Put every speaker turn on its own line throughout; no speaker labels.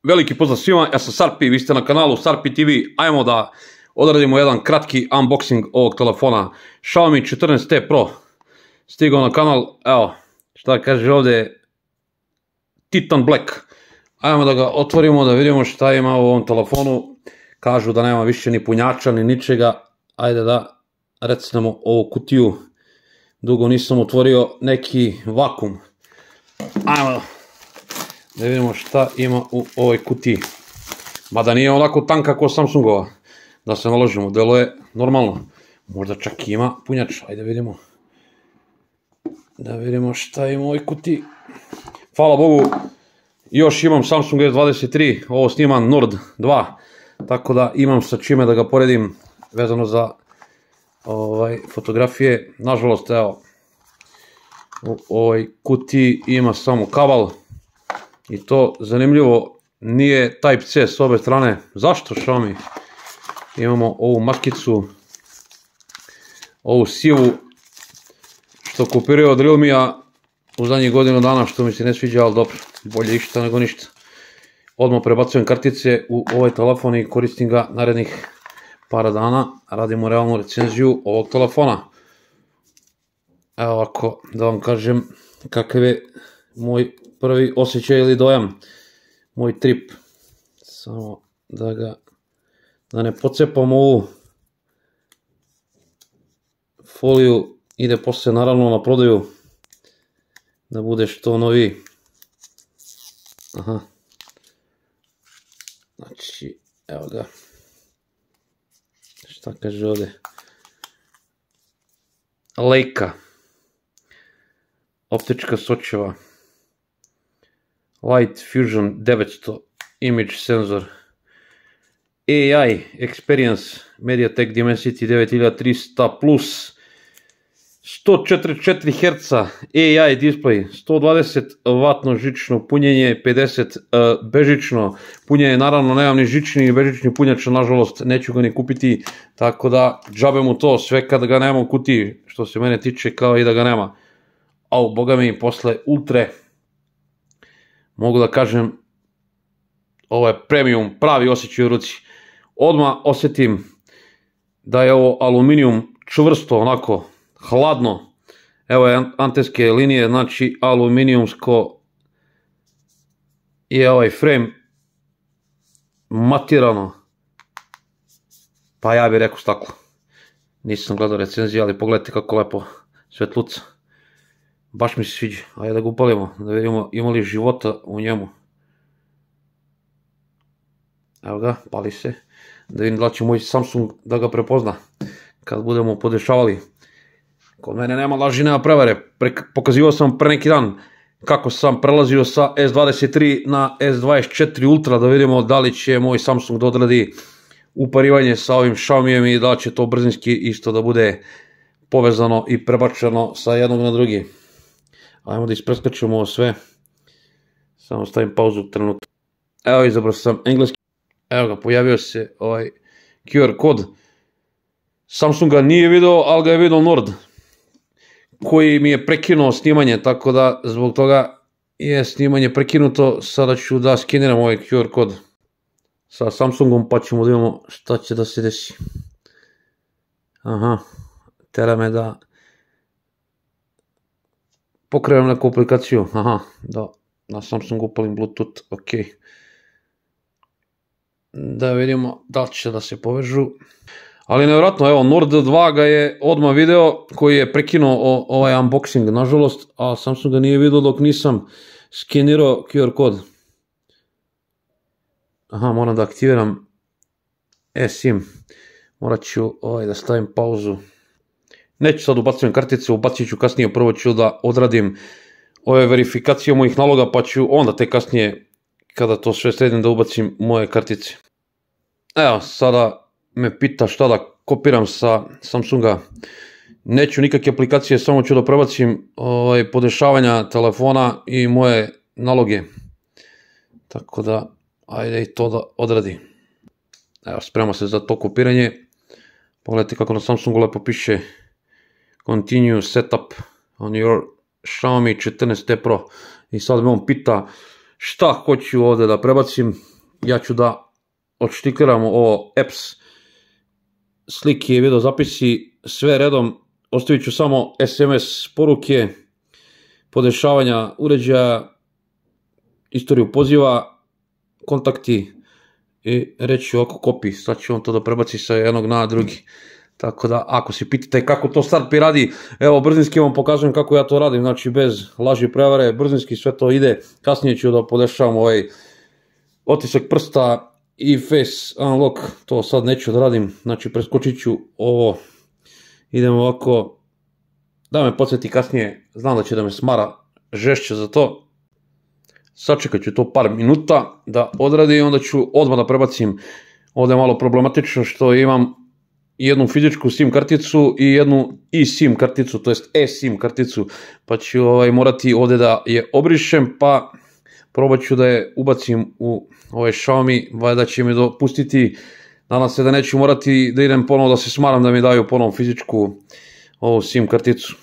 Veliki pozdrav svima, ja sam Sarpi, vi ste na kanalu Sarpi TV. Ajmo da odradimo jedan kratki unboxing ovog telefona. Xiaomi 14T Pro stigao na kanal, evo, šta kaže ovdje, Titan Black. Ajmo da ga otvorimo, da vidimo šta ima u ovom telefonu. Kažu da nema više ni punjača, ni ničega. Ajde da recnemo ovu kutiju. Dugo nisam otvorio neki vakum. Ajmo da vidimo šta ima u ovoj kutiji. Mada nije onako tanka kao Samsungova, da se naložimo, delo je normalno. Možda čak i ima punjač, ajde vidimo. Da vidimo šta ima u ovoj kutiji. Hvala Bogu, još imam Samsung S23, ovo snimam Nord 2, tako da imam sa čime da ga poredim vezano za fotografije. Nažalost, evo, u ovoj kutiji ima samo kabel. I to, zanimljivo, nije Type-C s obe strane. Zašto Xiaomi? Imamo ovu maskicu, ovu sivu, što kopiraju od Realme-a u zadnjih godinu dana, što mi se ne sviđa, ali dobro, bolje išta nego ništa. Odmah prebacujem kartice u ovaj telefon i koristim ga narednih para dana. Radimo realnu recenziju ovog telefona. Evo ovako, da vam kažem kakav je moj prvi osjećaj ili dojam, moj trip. Samo da ne pocepam ovu foliju, ide posle naravno na prodaju, da bude što noviji. Aha, znači evo ga, šta kaže ovdje, Leica, optička sočiva, Light Fusion 900 image sensor, AI Experience MediaTek Dimensity 9300 plus, 144 Hz AI display, 120 W žično punjenje, 50 bežično punjenje. Naravno nemam ni žični ni bežični punjač, nažalost neću ga ni kupiti, tako da džabe mu to, sve kad ga nema u kutiji, što se mene tiče, kao i da ga nema. Au, boga mi, posle ultre mogu da kažem, ovo je premium, pravi osjećaj u ruci. Odmah osjetim da je ovo aluminijum, čvrsto, onako, hladno. Evo je antenske linije, znači aluminijumsko je ovaj frame matirano. Pa ja bih rekao staklo. Nisam gledao recenzije, ali pogledajte kako lepo svetluca. Baš mi se sviđa, ajde da ga upalimo, da vidimo ima li života u njemu. Evo ga, pali se, da vidim da će moj Samsung da ga prepozna kad budemo podešavali. Kod mene nema laži, nema prevare, pokazivao sam pre neki dan kako sam prelazio sa S23 na S24 Ultra, da vidimo da li će moj Samsung da odradi uparivanje sa ovim Xiaomijem i da li će to brzinski isto da bude povezano i prebačeno sa jednog na drugi. Ajmo da ispreskačemo ovo sve. Samo stavim pauzu trenutak. Evo, izabrao sam engleski. Evo ga, pojavio se ovaj QR kod. Samsunga nije video, ali ga je video Nord, koji mi je prekinuo snimanje, tako da zbog toga je snimanje prekinuto. Sada ću da skeniram ovaj QR kod sa Samsungom, pa ćemo da vidimo šta će da se desi. Aha, tera me da pokrenem neku aplikaciju. Aha, da na Samsungu upalim Bluetooth, ok. Da vidimo da li će da se povežu. Ali nevjerojatno, evo, Nord 2 ga je odmah video, koji je prekinuo ovaj unboxing, nažalost, a Samsung ga nije video dok nisam skenirao QR kod. Aha, moram da aktiviram eSIM. Morat ću da stavim pauzu. Neću sad ubacujem kartice, ubacit ću kasnije, prvo ću da odradim ove verifikacije mojih naloga, pa ću onda te kasnije, kada to sve sredim, da ubacim moje kartice. Evo, sada me pita šta da kopiram sa Samsunga. Neću nikakve aplikacije, samo ću da prebacim podešavanja telefona i moje naloge. Tako da, ajde i to da odradi. Evo, sprema se za to kopiranje. Pogledajte kako na Samsungu lepo piše Continue setup on your Xiaomi 14T Pro. I sad me on pita šta hoću ovdje da prebacim. ja ću da odštikliram ovo apps, slike i video zapisi, sve redom. Ostavit ću samo SMS poruke, podešavanja uređaja, istoriju poziva, kontakti i reći ću oko copy. Sad ću on to da prebaci sa jednog na drugi. Tako da, ako se pitate kako to StartPay radi, evo brzinski vam pokazujem kako ja to radim, znači bez laži i prevare, brzinski sve to ide. Kasnije ću da podešavam ovaj otisak prsta i face unlock, to sad neću da radim, znači preskočit ću ovo, idemo ovako, da me podsjeti kasnije, znam da će da me smara žešće za to. Sačekat ću to par minuta da odradi i onda ću odmah da prebacim. Ovdje je malo problematično što imam jednu fizičku SIM karticu i jednu eSIM karticu, to jest eSIM karticu, pa ću morati ovdje da je obrišem, pa probat ću da je ubacim u ovaj Xiaomi, valjda će mi dopustiti, nadam se da neću morati da idem ponovo da se smaram da mi daju ponovo fizičku ovu SIM karticu.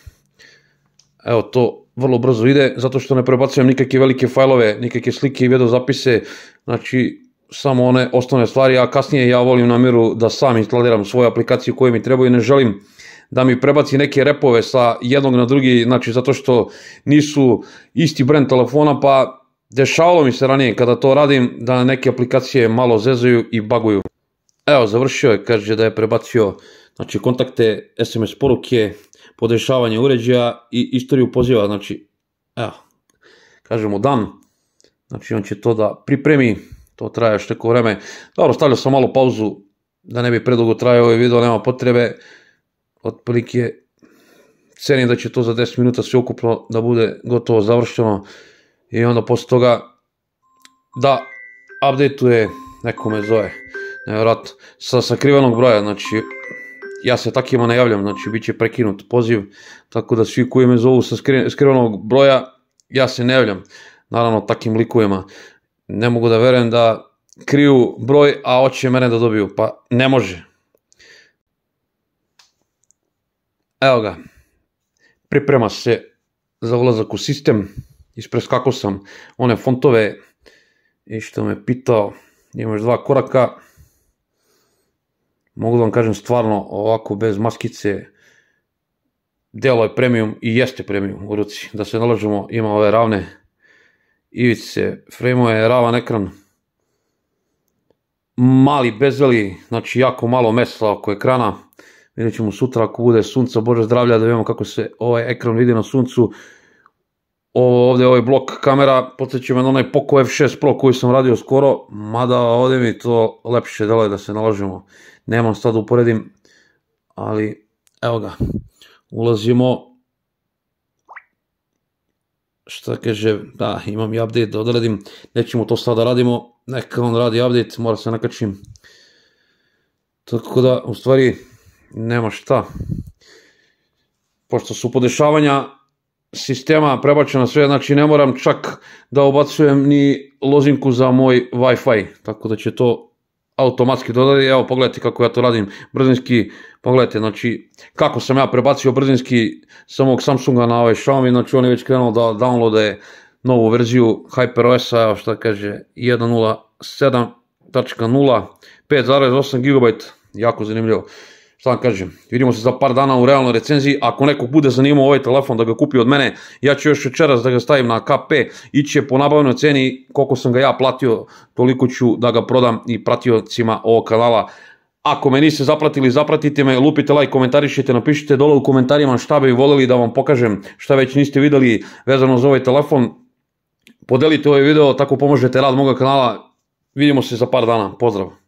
Evo to vrlo brzo ide, zato što ne prebacujem nikakve velike fajlove, nikakve slike i video zapise, znači samo one osnovne stvari, a kasnije ja volim na miru da sam instaliram svoje aplikacije koje mi trebaju i ne želim da mi prebaci neke repove sa jednog na drugi, znači zato što nisu isti brend telefona, pa dešavalo mi se ranije kada to radim da neke aplikacije malo zezaju i baguju. Evo završio je, kaže da je prebacio znači kontakte, SMS poruke, podešavanje uređaja i istoriju poziva, znači evo, kažemo dan, znači on će to da pripremi, to traje još neko vreme. Dobro, stavljao sam malo pauzu da ne bi predugo trajao ovaj video, nema potrebe, otprilike cenim da će to za 10 minuta sve ukupno da bude gotovo završeno i onda posle toga da update-uje, neko me zove, nevjerojatno, sa sakrivenog broja, znači ja se takima ne javljam, znači bit će prekinut poziv, tako da svi koji me zovu sa skrivenog broja, ja se ne javljam, naravno takim likovima. Ne mogu da verujem da kriju broj, a hoće mene da dobiju, pa ne može. Evo ga, priprema se za ulazak u sistem, ispreskakao sam one fontove i što me pitao, imaš 2 koraka. Mogu da vam kažem stvarno ovako bez maskice, delo je premium i jeste premium u ruci, da se nalažemo, ima ove ravne ivice, frame-uje, ravan ekran, mali bezveli, znači jako malo mesla oko ekrana. Vidjet ćemo sutra ako bude sunca, bože zdravlja, da vidimo kako se ovaj ekran vidi na suncu. Ovdje ovaj blok kamera podsjeća me na onaj Poco F6 Pro koji sam radio skoro, mada ovdje mi to lepše deluje da se nalažemo. Nemam sad uporedim, ali evo ga, ulazimo. Šta kaže, da, imam i update da odradim, nećemo to sada radimo, neka on radi update, mora se nakačim. Tako da, u stvari, nema šta. Pošto su podešavanja sistema prebačena sve, znači ne moram čak da ubacujem ni lozinku za moj Wi-Fi, tako da će to automatski dodati. Evo pogledajte kako ja to radim brzinski, pogledajte znači kako sam ja prebacio brzinski sa mog Samsunga na ovaj Xiaomi, znači on je već krenuo da downloade novu verziju HyperOS-a, evo šta kaže 1.07.0, 5.8 GB, jako zanimljivo. Šta vam kažem, vidimo se za par dana u realnoj recenziji, ako nekog bude zanimao ovaj telefon da ga kupi od mene, ja ću još večeras da ga stavim na KP, iće po nabavnoj ceni, koliko sam ga ja platio, toliko ću da ga prodam i pratiocima ovog kanala. Ako me niste zapratili, zapratite me, lupite like, komentarišite, napišite dole u komentarima šta bi voljeli da vam pokažem, šta već niste videli vezano za ovaj telefon. Podelite ovaj video, tako pomožete rad moga kanala, vidimo se za par dana, pozdrav!